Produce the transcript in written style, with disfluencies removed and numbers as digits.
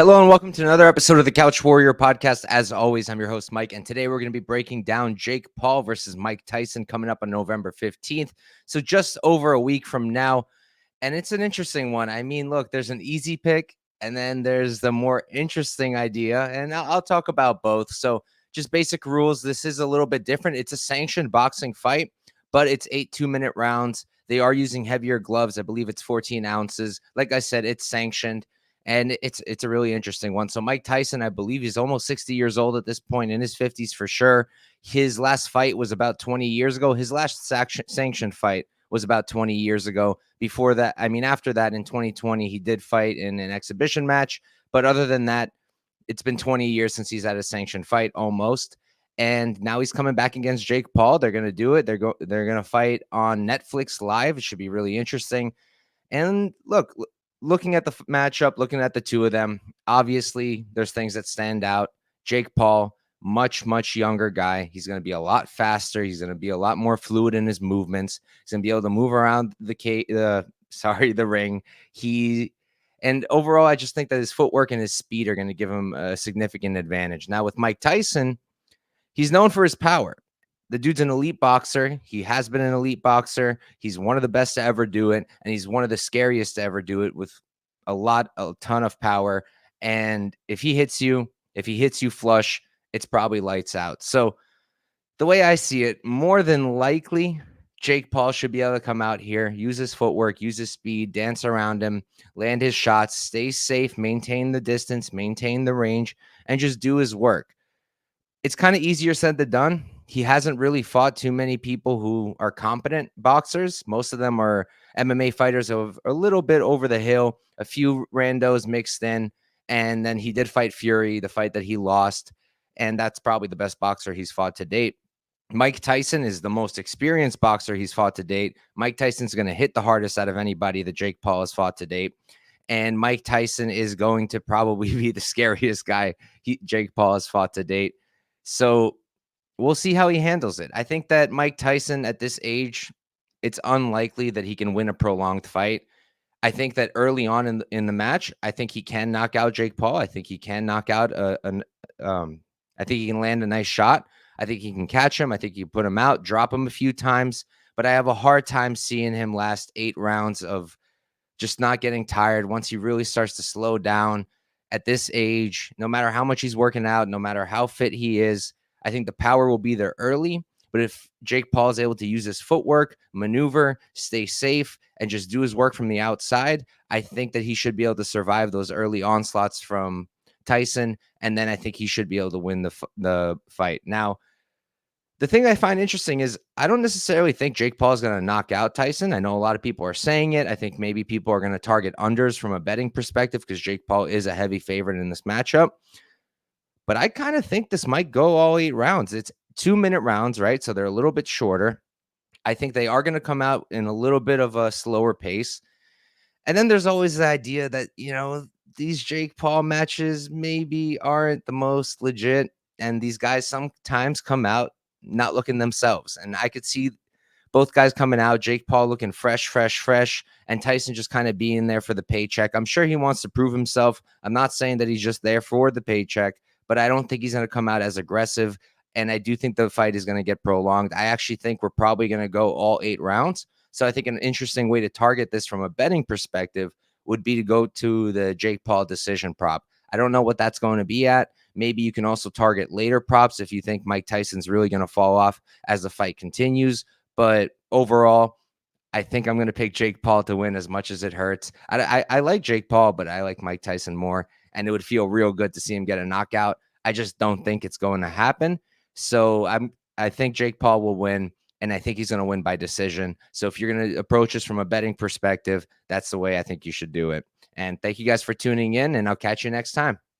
Hello and welcome to another episode of the Couch Warrior podcast. As always, I'm your host, Mike, and today we're going to be breaking down Jake Paul versus Mike Tyson coming up on November 15th. So just over a week from now. And it's an interesting one. I mean, look, there's an easy pick and then there's the more interesting idea, and I'll talk about both. So just basic rules. This is a little bit different. It's a sanctioned boxing fight, but it's 8 2-minute rounds. They are using heavier gloves. I believe it's 14 ounces. Like I said, it's sanctioned. And it's a really interesting one. So Mike Tyson, I believe he's almost 60 years old at this point, in his 50s for sure. His last fight was about 20 years ago. His last sanctioned fight was about 20 years ago. Before that, I mean, after that, in 2020, he did fight in an exhibition match. But other than that, it's been 20 years since he's had a sanctioned fight almost. And now he's coming back against Jake Paul. They're going to do it. They're going to fight on Netflix Live. It should be really interesting. And look, looking at the matchup, looking at the two of them, obviously there's things that stand out. Jake Paul, much younger guy. He's going to be a lot faster. He's going to be a lot more fluid in his movements. He's going to be able to move around the ring. And overall, I just think that his footwork and his speed are going to give him a significant advantage. Now with Mike Tyson, he's known for his power. The dude's an elite boxer. He has been an elite boxer. He's one of the best to ever do it, and he's one of the scariest to ever do it with a ton of power. And if he hits you flush, it's probably lights out. So the way I see it, more than likely, Jake Paul should be able to come out here, use his footwork, use his speed, dance around him, land his shots, stay safe, maintain the distance, maintain the range, and just do his work. It's kind of easier said than done. He hasn't really fought too many people who are competent boxers. Most of them are MMA fighters of a little bit over the hill, a few randos mixed in. And then he did fight Fury, the fight that he lost. And that's probably the best boxer he's fought to date. Mike Tyson is the most experienced boxer he's fought to date. Mike Tyson's going to hit the hardest out of anybody that Jake Paul has fought to date. And Mike Tyson is going to probably be the scariest guy Jake Paul has fought to date. So we'll see how he handles it. I think that Mike Tyson at this age, it's unlikely that he can win a prolonged fight. I think that early on in the match, I think he can knock out Jake Paul. I think he can knock out I think he can land a nice shot. I think he can catch him. I think he can put him out, drop him a few times. But I have a hard time seeing him last 8 rounds of just not getting tired once he really starts to slow down at this age. No matter how much he's working out, no matter how fit he is, I think the power will be there early. But if Jake Paul is able to use his footwork, maneuver, stay safe, and just do his work from the outside, I think that he should be able to survive those early onslaughts from Tyson. And then I think he should be able to win the fight. Now, the thing I find interesting is I don't necessarily think Jake Paul is going to knock out Tyson. I know a lot of people are saying it. I think maybe people are going to target unders from a betting perspective because Jake Paul is a heavy favorite in this matchup. But I kind of think this might go all 8 rounds. It's 2-minute rounds, right? So they're a little bit shorter. I think they are going to come out in a little bit of a slower pace. And then there's always the idea that, these Jake Paul matches maybe aren't the most legit. And these guys sometimes come out not looking themselves. And I could see both guys coming out, Jake Paul looking fresh, and Tyson just kind of being there for the paycheck. I'm sure he wants to prove himself. I'm not saying that he's just there for the paycheck, but I don't think he's going to come out as aggressive. And I do think the fight is going to get prolonged. I actually think we're probably going to go all 8 rounds. So I think an interesting way to target this from a betting perspective would be to go to the Jake Paul decision prop. I don't know what that's going to be at. Maybe you can also target later props if you think Mike Tyson's really going to fall off as the fight continues. But overall, I think I'm going to pick Jake Paul to win as much as it hurts. I like Jake Paul, but I like Mike Tyson more. And it would feel real good to see him get a knockout. I just don't think it's going to happen. So I think Jake Paul will win, and I think he's going to win by decision. So if you're going to approach this from a betting perspective, that's the way I think you should do it. And thank you guys for tuning in, and I'll catch you next time.